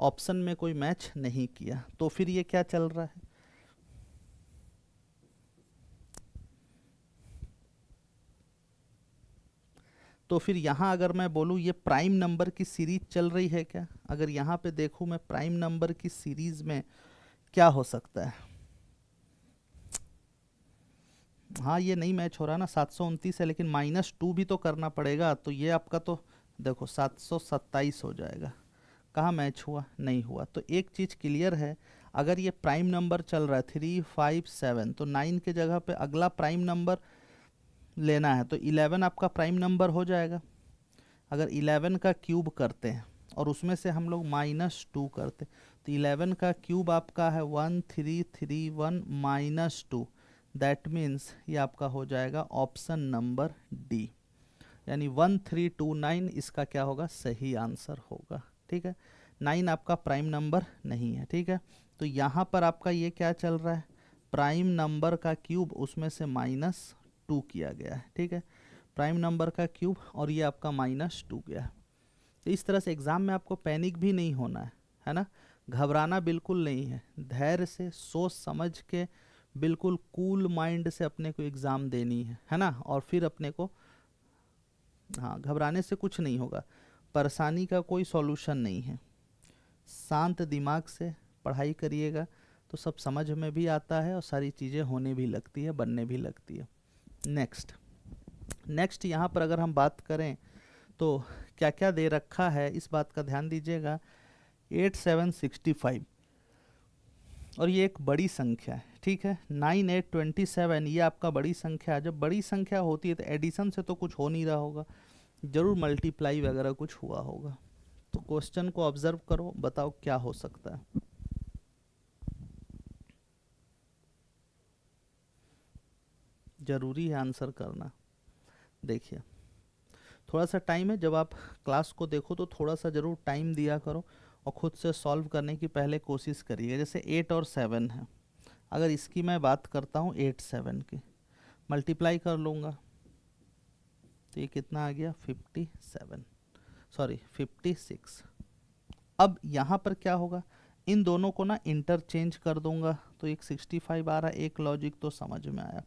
ऑप्शन में कोई मैच नहीं किया, तो फिर ये क्या चल रहा है, तो फिर यहाँ अगर मैं बोलूँ ये प्राइम नंबर की सीरीज चल रही है क्या, अगर यहाँ पे देखूँ मैं प्राइम नंबर की सीरीज में क्या हो सकता है, हाँ ये नहीं मैच हो रहा ना, 729 है लेकिन -2 भी तो करना पड़ेगा, तो ये आपका तो देखो 727 हो जाएगा। कहाँ मैच हुआ, नहीं हुआ। तो एक चीज़ क्लियर है, अगर ये प्राइम नंबर चल रहा है 3 5 7, तो 9 के जगह पे अगला प्राइम नंबर लेना है, तो 11 आपका प्राइम नंबर हो जाएगा। अगर 11 का क्यूब करते हैं और उसमें से हम लोग -2 करते, तो 11 का क्यूब आपका है 1331 -2, दैट मीन्स ये आपका हो जाएगा ऑप्शन नंबर डी। यानी 1329 इसका क्या होगा, सही आंसर होगा। ठीक है, 9 आपका प्राइम नंबर नहीं है। ठीक है, तो यहाँ पर आपका ये क्या चल रहा है, प्राइम नंबर का क्यूब उसमें से -2 किया गया है। ठीक है, प्राइम नंबर का क्यूब और ये आपका -2 गया है। तो इस तरह से एग्ज़ाम में आपको पैनिक भी नहीं होना है ना, घबराना बिल्कुल नहीं है, धैर्य से सोच समझ के बिल्कुल कूल माइंड से अपने को एग्ज़ाम देनी है ना। और फिर अपने को, हाँ, घबराने से कुछ नहीं होगा, परेशानी का कोई सॉल्यूशन नहीं है। शांत दिमाग से पढ़ाई करिएगा तो सब समझ में भी आता है और सारी चीज़ें होने भी लगती है, बनने भी लगती है। नेक्स्ट यहाँ पर अगर हम बात करें तो क्या क्या दे रखा है, इस बात का ध्यान दीजिएगा। 8765 और ये एक बड़ी संख्या है। ठीक है, 9827 ये आपका बड़ी संख्या है। जब बड़ी संख्या होती है तो एडिशन से तो कुछ हो नहीं रहा होगा, जरूर मल्टीप्लाई वगैरह कुछ हुआ होगा। तो क्वेश्चन को ऑब्जर्व करो, बताओ क्या हो सकता है। जरूरी है आंसर करना। देखिए, थोड़ा सा टाइम है, जब आप क्लास को देखो तो थोड़ा सा ज़रूर टाइम दिया करो और ख़ुद से सॉल्व करने की पहले कोशिश करिए। जैसे 8 और 7 है, अगर इसकी मैं बात करता हूँ 8 7 की, मल्टीप्लाई कर लूँगा तो ये कितना आ गया 56। अब यहाँ पर क्या होगा, इन दोनों को ना इंटरचेंज कर दूंगा तो एक 65 आ रहा है। एक लॉजिक तो समझ में आया।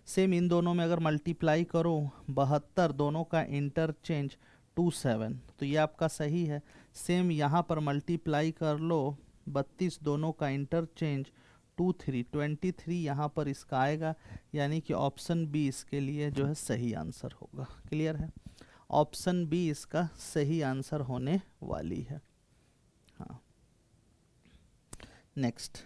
सेम इन दोनों में अगर मल्टीप्लाई करो 72, दोनों का इंटरचेंज 27, तो ये आपका सही है। सेम यहाँ पर मल्टीप्लाई कर लो 32, दोनों का इंटरचेंज 23 यहाँ पर इसका आएगा, यानी कि ऑप्शन बी इसके लिए जो है सही आंसर होगा। क्लियर है, ऑप्शन बी इसका सही आंसर होने वाली है। हाँ, नेक्स्ट,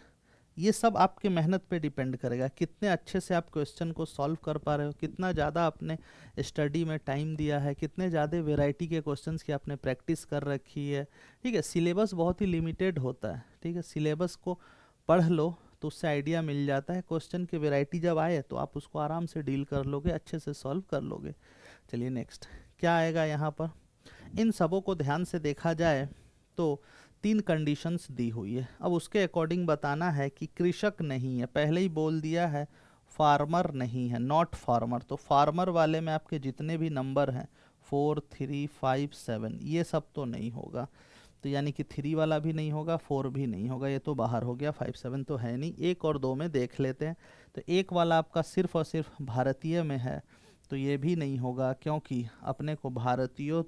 ये सब आपके मेहनत पे डिपेंड करेगा, कितने अच्छे से आप क्वेश्चन को सॉल्व कर पा रहे हो, कितना ज़्यादा आपने स्टडी में टाइम दिया है, कितने ज़्यादा वैरायटी के क्वेश्चंस की आपने प्रैक्टिस कर रखी है। ठीक है, सिलेबस बहुत ही लिमिटेड होता है। ठीक है, सिलेबस को पढ़ लो तो उससे आइडिया मिल जाता है, क्वेश्चन की वैरायटी जब आए तो आप उसको आराम से डील कर लोगे, अच्छे से सॉल्व कर लोगे। चलिए नेक्स्ट क्या आएगा यहाँ पर। इन सबों को ध्यान से देखा जाए तो 3 कंडीशंस दी हुई है। अब उसके अकॉर्डिंग बताना है कि कृषक नहीं है, पहले ही बोल दिया है फार्मर नहीं है, नॉट फार्मर। तो फार्मर वाले में आपके जितने भी नंबर हैं 4 3 5 7 ये सब तो नहीं होगा, तो यानी कि 3 वाला भी नहीं होगा, 4 भी नहीं होगा, ये तो बाहर हो गया, 5 7 तो है नहीं। 1 और 2 में देख लेते हैं, तो 1 वाला आपका सिर्फ और सिर्फ भारतीय में है, तो ये भी नहीं होगा, क्योंकि अपने को भारतीय और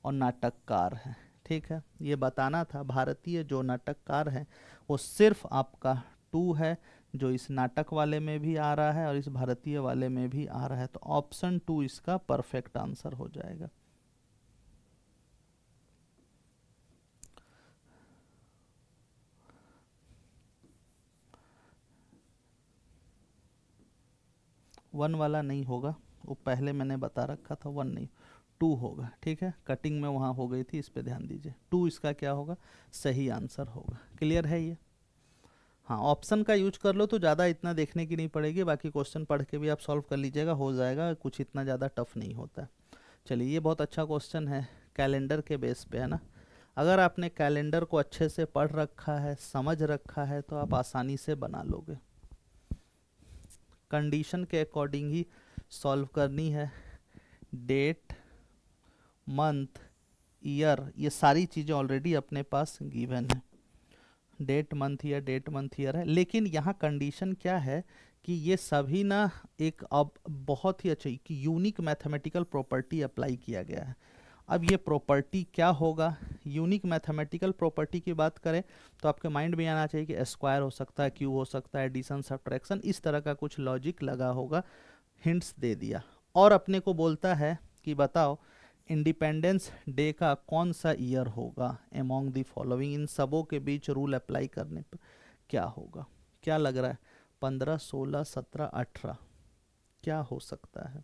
नाटककार है। ठीक है, ये बताना था, भारतीय जो नाटककार है वो सिर्फ आपका 2 है, जो इस नाटक वाले में भी आ रहा है और इस भारतीय वाले में भी आ रहा है। तो ऑप्शन 2 इसका परफेक्ट आंसर हो जाएगा। वन वाला नहीं होगा, वो पहले मैंने बता रखा था, 1 नहीं 2 होगा। ठीक है, कटिंग में वहाँ हो गई थी, इस पे ध्यान दीजिए। 2 इसका क्या होगा, सही आंसर होगा। क्लियर है ये। हाँ, ऑप्शन का यूज कर लो तो ज़्यादा इतना देखने की नहीं पड़ेगी, बाकी क्वेश्चन पढ़ के भी आप सॉल्व कर लीजिएगा, हो जाएगा, कुछ इतना ज़्यादा टफ नहीं होता है। चलिए, ये बहुत अच्छा क्वेश्चन है, कैलेंडर के बेस पे है ना। अगर आपने कैलेंडर को अच्छे से पढ़ रखा है, समझ रखा है, तो आप आसानी से बना लोगे। कंडीशन के अकॉर्डिंग ही सॉल्व करनी है। डेट, मंथ, ईयर, ये सारी चीज़ें ऑलरेडी अपने पास गिवन है। डेट मंथ ईयर है, लेकिन यहाँ कंडीशन क्या है कि ये सभी ना एक अब बहुत ही अच्छी कि यूनिक मैथमेटिकल प्रॉपर्टी अप्लाई किया गया है। अब ये प्रॉपर्टी क्या होगा, यूनिक मैथमेटिकल प्रॉपर्टी की बात करें तो आपके माइंड में आना चाहिए कि स्क्वायर हो सकता है, क्यूब हो सकता है, एडिशन सब्ट्रैक्शन, इस तरह का कुछ लॉजिक लगा होगा, हिंट्स दे दिया। और अपने को बोलता है कि बताओ इंडिपेंडेंस डे का कौन सा ईयर होगा एमॉन्ग द फॉलोइंग, इन सबों के बीच रूल अप्लाई करने पर क्या होगा। क्या लग रहा है, 15 16 17 18 क्या हो सकता है।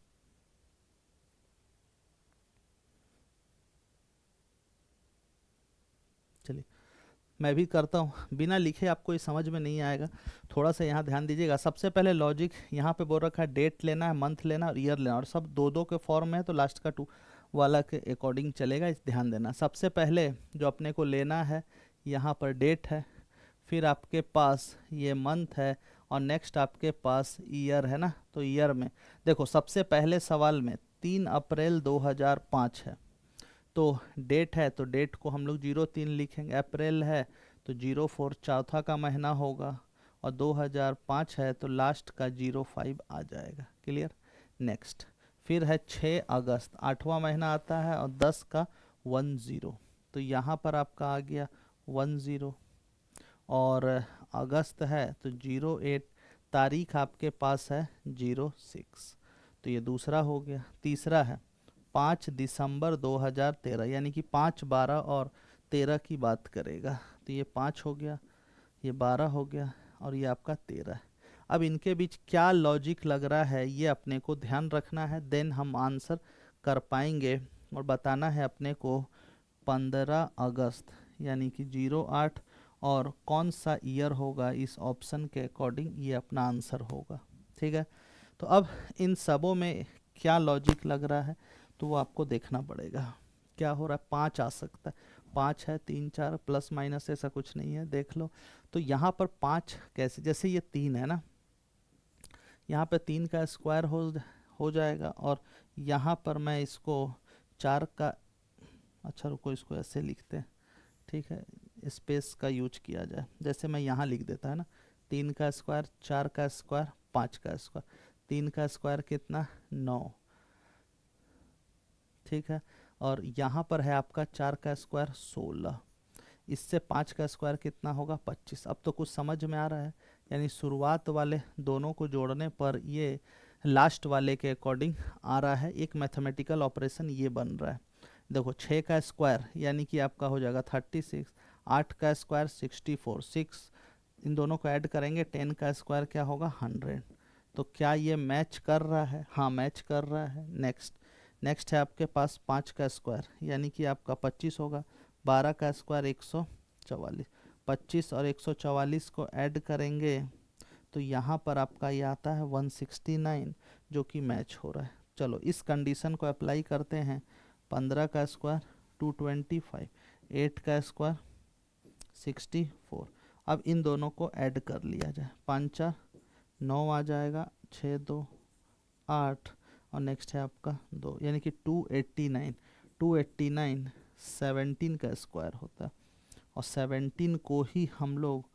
चलिए मैं भी करता हूँ, बिना लिखे आपको ये समझ में नहीं आएगा, थोड़ा सा यहाँ ध्यान दीजिएगा। सबसे पहले लॉजिक यहाँ पे बोल रखा है डेट लेना है, मंथ लेना और ईयर लेना, और सब 2 2 के फॉर्म में है, तो लास्ट का 2 वाला के अकॉर्डिंग चलेगा, इस ध्यान देना। सबसे पहले जो अपने को लेना है, यहाँ पर डेट है, फिर आपके पास ये मंथ है, और नेक्स्ट आपके पास ईयर है ना। तो ईयर में देखो, सबसे पहले सवाल में 3 अप्रैल 2005 है, तो डेट है, तो डेट को हम लोग 03 लिखेंगे। अप्रैल है तो 04 चौथा का महीना होगा, और 2005 है तो लास्ट का 05 आ जाएगा। क्लियर। नेक्स्ट फिर है 6 अगस्त, 8वां महीना आता है, और 10 का 10, तो यहाँ पर आपका आ गया 10। और अगस्त है तो 08, तारीख आपके पास है 06, तो ये दूसरा हो गया। तीसरा है 5 दिसंबर 2013, यानी कि 5, 12 और 13 की बात करेगा, तो ये 5 हो गया, ये 12 हो गया, और ये आपका 13 है। अब इनके बीच क्या लॉजिक लग रहा है ये अपने को ध्यान रखना है, देन हम आंसर कर पाएंगे। और बताना है अपने को 15 अगस्त यानी कि 08, और कौन सा ईयर होगा इस ऑप्शन के अकॉर्डिंग, ये अपना आंसर होगा। ठीक है, तो अब इन सबों में क्या लॉजिक लग रहा है तो वो आपको देखना पड़ेगा। क्या हो रहा है, 5 आ सकता है, 5 है, 3 4 प्लस माइनस ऐसा कुछ नहीं है, देख लो। तो यहाँ पर 5 कैसे, जैसे ये 3 है ना, यहाँ पे 3 का स्क्वायर हो जाएगा, और यहाँ पर मैं इसको 4 का, अच्छा रुको इसको ऐसे लिखते हैं, ठीक है, स्पेस का यूज किया जाए। जैसे मैं यहाँ लिख देता है ना, 3 का स्क्वायर, 4 का स्क्वायर, 5 का स्क्वायर। 3 का स्क्वायर कितना, 9, ठीक है। और यहाँ पर है आपका 4 का स्क्वायर 16, इससे 5 का स्क्वायर कितना होगा, 25। अब तो कुछ समझ में आ रहा है, यानी शुरुआत वाले दोनों को जोड़ने पर ये लास्ट वाले के अकॉर्डिंग आ रहा है। एक मैथमेटिकल ऑपरेशन ये बन रहा है। देखो 6 का स्क्वायर यानी कि आपका हो जाएगा 36, 8 का स्क्वायर 64, 6 इन दोनों को ऐड करेंगे, 10 का स्क्वायर क्या होगा, 100। तो क्या ये मैच कर रहा है, हाँ मैच कर रहा है। नेक्स्ट है आपके पास 5 का स्क्वायर यानी कि आपका 25 होगा, 12 का स्क्वायर 144, 25 और 144 को ऐड करेंगे तो यहाँ पर आपका ये आता है 169, जो कि मैच हो रहा है। चलो इस कंडीशन को अप्लाई करते हैं। 15 का स्क्वायर 225, 8 का स्क्वायर 64। अब इन दोनों को ऐड कर लिया जाए, 5 4 9 आ जाएगा, 6 2 8, और नेक्स्ट है आपका 2 यानी कि 289। 289 17 का स्क्वायर होता है, और 17 को ही हम लोग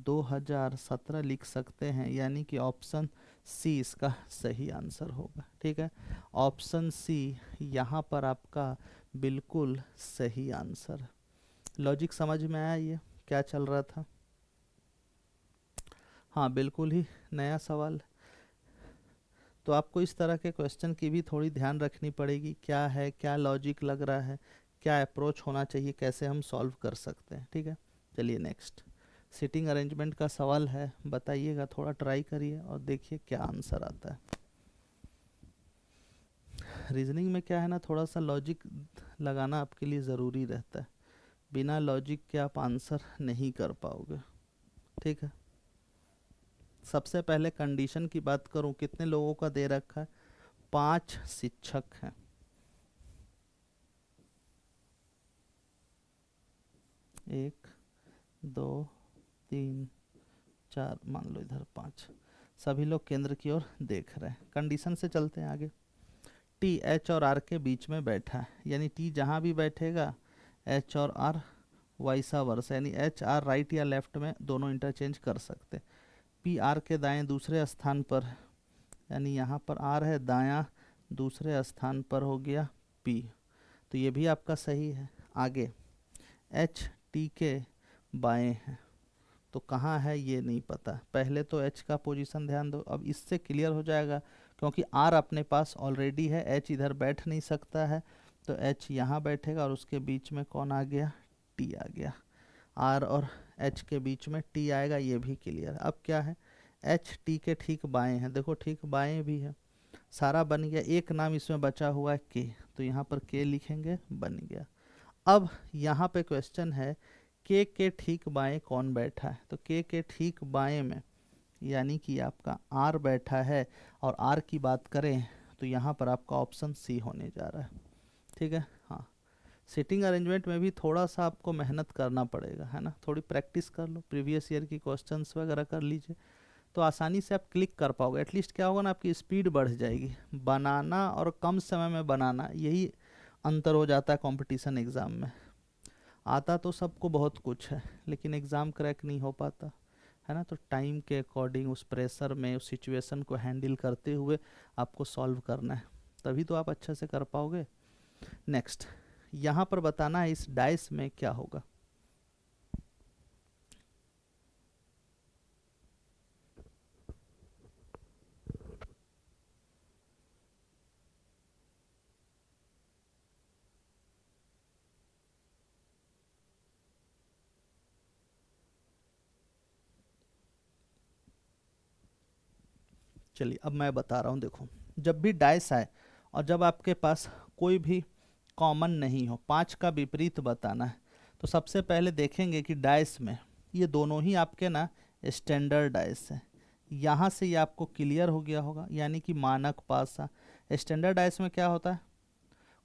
2017 लिख सकते हैं, यानी कि ऑप्शन सी इसका सही आंसर होगा। ठीक है, ऑप्शन सी यहाँ पर आपका बिल्कुल सही आंसर है। लॉजिक समझ में आया ये क्या चल रहा था? हाँ बिल्कुल ही नया सवाल। तो आपको इस तरह के क्वेश्चन की भी थोड़ी ध्यान रखनी पड़ेगी, क्या है, क्या लॉजिक लग रहा है, क्या अप्रोच होना चाहिए, कैसे हम सॉल्व कर सकते हैं। ठीक है, चलिए नेक्स्ट सिटिंग अरेंजमेंट का सवाल है, बताइएगा, थोड़ा ट्राई करिए और देखिए क्या आंसर आता है। रीजनिंग में क्या है ना, थोड़ा सा लॉजिक लगाना आपके लिए ज़रूरी रहता है, बिना लॉजिक के आप आंसर नहीं कर पाओगे। ठीक है, सबसे पहले कंडीशन की बात करूं, कितने लोगों का दे रखा है, 5 शिक्षक हैं। एक 2 3 4, मान लो इधर 5, सभी लोग केंद्र की ओर देख रहे हैं। कंडीशन से चलते हैं आगे। टी एच और आर के बीच में बैठा है, यानी टी जहाँ भी बैठेगा एच और आर वाइसा वर्सा, यानी एच आर राइट या लेफ्ट में दोनों इंटरचेंज कर सकते। पी आर के दाएं दूसरे स्थान पर, यानी यहाँ पर आर है, दायां दूसरे स्थान पर हो गया पी, तो ये भी आपका सही है। आगे एच टी के बाएं है, तो कहाँ है ये नहीं पता, पहले तो एच का पोजीशन ध्यान दो। अब इससे क्लियर हो जाएगा, क्योंकि आर अपने पास ऑलरेडी है, एच इधर बैठ नहीं सकता है, तो एच यहाँ बैठेगा, और उसके बीच में कौन आ गया, टी आ गया। आर और एच के बीच में टी आएगा, ये भी क्लियर है। अब क्या है, एच टी के ठीक बाएं है, देखो ठीक बाएं भी है, सारा बन गया। एक नाम इसमें बचा हुआ है के, तो यहाँ पर के लिखेंगे, बन गया। अब यहाँ पे क्वेश्चन है के ठीक बाएं कौन बैठा है, तो के ठीक बाएं में यानी कि आपका आर बैठा है, और आर की बात करें तो यहाँ पर आपका ऑप्शन सी होने जा रहा है। ठीक है। हाँ, सीटिंग अरेंजमेंट में भी थोड़ा सा आपको मेहनत करना पड़ेगा, है ना, थोड़ी प्रैक्टिस कर लो, प्रीवियस ईयर की क्वेश्चंस वगैरह कर लीजिए, तो आसानी से आप क्लिक कर पाओगे। एटलीस्ट क्या होगा ना, आपकी स्पीड बढ़ जाएगी। बनाना और कम समय में बनाना, यही अंतर हो जाता है कंपटीशन एग्ज़ाम में। आता तो सबको बहुत कुछ है, लेकिन एग्ज़ाम क्रैक नहीं हो पाता, है ना। तो टाइम के अकॉर्डिंग, उस प्रेशर में, उस सिचुएशन को हैंडल करते हुए आपको सॉल्व करना है, तभी तो आप अच्छे से कर पाओगे। नेक्स्ट, यहाँ पर बताना है इस डाइस में क्या होगा। चलिए अब मैं बता रहा हूँ। देखो, जब भी डाइस आए और जब आपके पास कोई भी कॉमन नहीं हो, 5 का विपरीत बताना है, तो सबसे पहले देखेंगे कि डाइस में ये दोनों ही आपके ना स्टैंडर्ड डाइस है। यहाँ से ये आपको क्लियर हो गया होगा, यानी कि मानक पासा। स्टैंडर्ड डाइस में क्या होता है,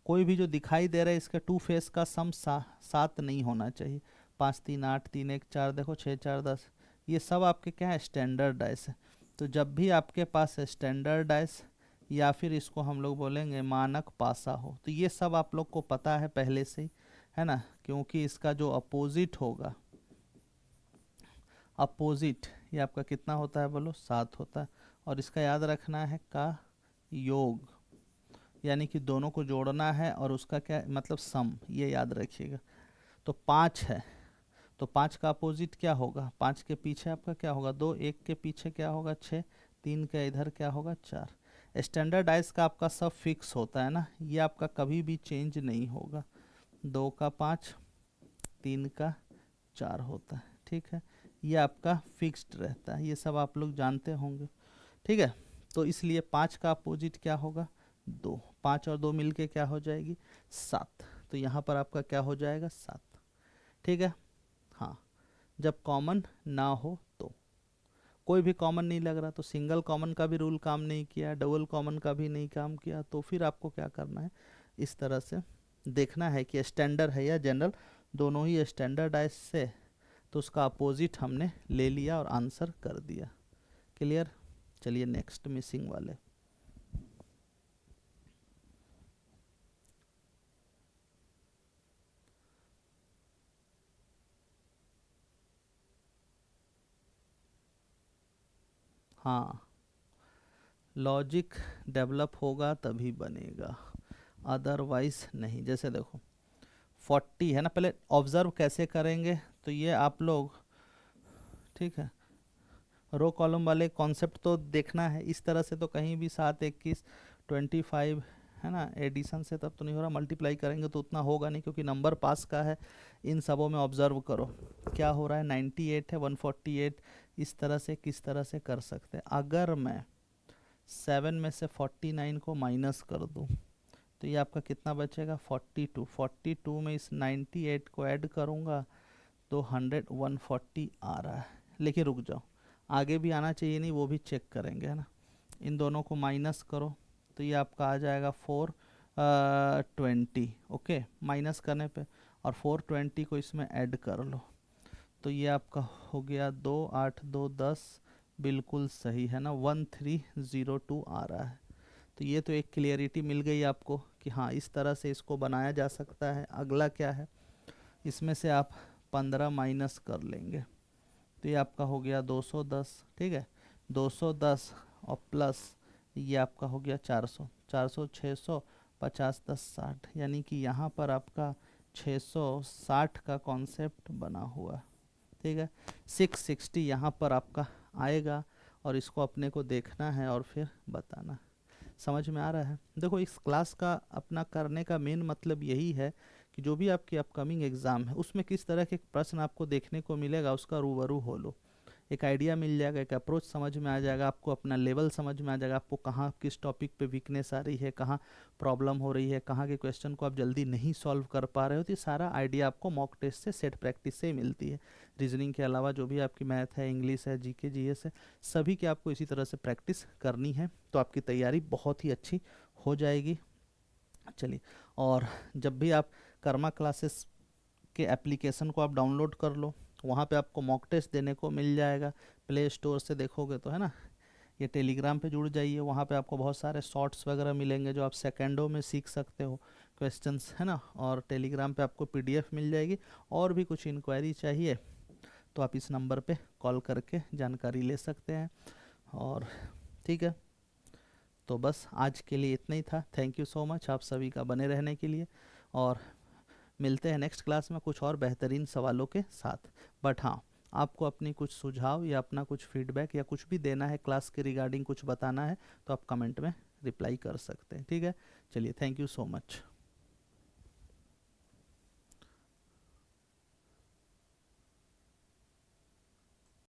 कोई भी जो दिखाई दे रहा है इसका टू फेस का सम 7 नहीं होना चाहिए। 5 3 8 3 1 4, देखो 6 4 10, ये सब आपके क्या है, स्टैंडर्ड डाइस है। तो जब भी आपके पास स्टैंडर्ड डाइस या फिर इसको हम लोग बोलेंगे मानक पासा हो, तो ये सब आप लोग को पता है पहले से ही, है ना, क्योंकि इसका जो अपोजिट होगा, अपोजिट, ये आपका कितना होता है बोलो, 7 होता है। और इसका याद रखना है का योग, यानी कि दोनों को जोड़ना है और उसका क्या मतलब सम, ये याद रखिएगा। तो 5 है, तो 5 का अपोजिट क्या होगा, 5 के पीछे आपका क्या होगा 2, 1 के पीछे क्या होगा 6, 3 का इधर क्या होगा 4। स्टैंडर्डाइज का आपका सब फिक्स होता है ना, ये आपका कभी भी चेंज नहीं होगा। 2 का 5, 3 का 4 होता है, ठीक है, ये आपका फिक्स्ड रहता है, ये सब आप लोग जानते होंगे, ठीक है। तो इसलिए 5 का अपोजिट क्या होगा 2, 5 और 2 मिलके क्या हो जाएगी 7, तो यहाँ पर आपका क्या हो जाएगा 7, ठीक है। हाँ, जब कॉमन ना हो तो, कोई भी कॉमन नहीं लग रहा तो सिंगल कॉमन का भी रूल काम नहीं किया, डबल कॉमन का भी नहीं काम किया, तो फिर आपको क्या करना है, इस तरह से देखना है कि स्टैंडर्ड है या जनरल, दोनों ही स्टैंडर्डाइज से, तो उसका अपोजिट हमने ले लिया और आंसर कर दिया। क्लियर। चलिए नेक्स्ट, मिसिंग वाले। हाँ, लॉजिक डेवलप होगा तभी बनेगा, अदरवाइज नहीं। जैसे देखो 40 है ना, पहले ऑब्जर्व कैसे करेंगे, तो ये आप लोग, ठीक है, रो कॉलम वाले कॉन्सेप्ट तो देखना है। इस तरह से तो कहीं भी 7 21 25 है ना, एडिशन से तब तो नहीं हो रहा, मल्टीप्लाई करेंगे तो उतना होगा नहीं, क्योंकि नंबर पास का है। इन सबों में ऑब्जर्व करो क्या हो रहा है, 98 है, 148, इस तरह से किस तरह से कर सकते हैं। अगर मैं 7 में से 49 को माइनस कर दूं, तो ये आपका कितना बचेगा 42, 42 में इस 98 को ऐड करूंगा तो 100 140 आ रहा है। लेकिन रुक जाओ, आगे भी आना चाहिए नहीं, वो भी चेक करेंगे, है ना। इन दोनों को माइनस करो तो ये आपका आ जाएगा 420, ओके, माइनस करने पे, और 420 को इसमें ऐड कर लो, तो ये आपका हो गया 2 8 2 10, बिल्कुल सही है ना, 1302 आ रहा है। तो ये तो एक क्लियरिटी मिल गई आपको कि हाँ इस तरह से इसको बनाया जा सकता है। अगला क्या है, इसमें से आप 15 माइनस कर लेंगे, तो ये आपका हो गया 210, ठीक है, 210 और प्लस ये आपका हो गया 400, 400 600 50 10 60, यानी कि यहाँ पर आपका 660 का कॉन्सेप्ट बना हुआ है, ठीक है। 660 यहाँ पर आपका आएगा और इसको अपने को देखना है और फिर बताना। समझ में आ रहा है। देखो इस क्लास का अपना करने का मेन मतलब यही है कि जो भी आपकी अपकमिंग एग्ज़ाम है उसमें किस तरह के प्रश्न आपको देखने को मिलेगा, उसका रूबरू हो लो, एक आइडिया मिल जाएगा, एक अप्रोच समझ में आ जाएगा, आपको अपना लेवल समझ में आ जाएगा, आपको कहाँ किस टॉपिक पे वीकनेस आ रही है, कहाँ प्रॉब्लम हो रही है, कहाँ के क्वेश्चन को आप जल्दी नहीं सॉल्व कर पा रहे हो। तो ये सारा आइडिया आपको मॉक टेस्ट से, सेट प्रैक्टिस से ही मिलती है। रीजनिंग के अलावा जो भी आपकी मैथ है, इंग्लिश है, जीके जीएस है, सभी की आपको इसी तरह से प्रैक्टिस करनी है, तो आपकी तैयारी बहुत ही अच्छी हो जाएगी। चलिए और जब भी आप कर्मा क्लासेस के एप्लीकेशन को आप डाउनलोड कर लो, वहाँ पे आपको मॉक टेस्ट देने को मिल जाएगा। प्ले स्टोर से देखोगे तो, है ना। ये टेलीग्राम पे जुड़ जाइए, वहाँ पे आपको बहुत सारे शॉर्ट्स वगैरह मिलेंगे जो आप सेकंडों में सीख सकते हो क्वेश्चंस, है ना। और टेलीग्राम पे आपको पीडीएफ मिल जाएगी। और भी कुछ इंक्वायरी चाहिए तो आप इस नंबर पे कॉल करके जानकारी ले सकते हैं। और ठीक है, तो बस आज के लिए इतना ही था। थैंक यू सो मच आप सभी का बने रहने के लिए, और मिलते हैं नेक्स्ट क्लास में कुछ और बेहतरीन सवालों के साथ। बट हाँ, आपको अपनी कुछ सुझाव या अपना कुछ फीडबैक या कुछ भी देना है क्लास के रिगार्डिंग, कुछ बताना है, तो आप कमेंट में रिप्लाई कर सकते हैं। ठीक है, चलिए, थैंक यू सो मच।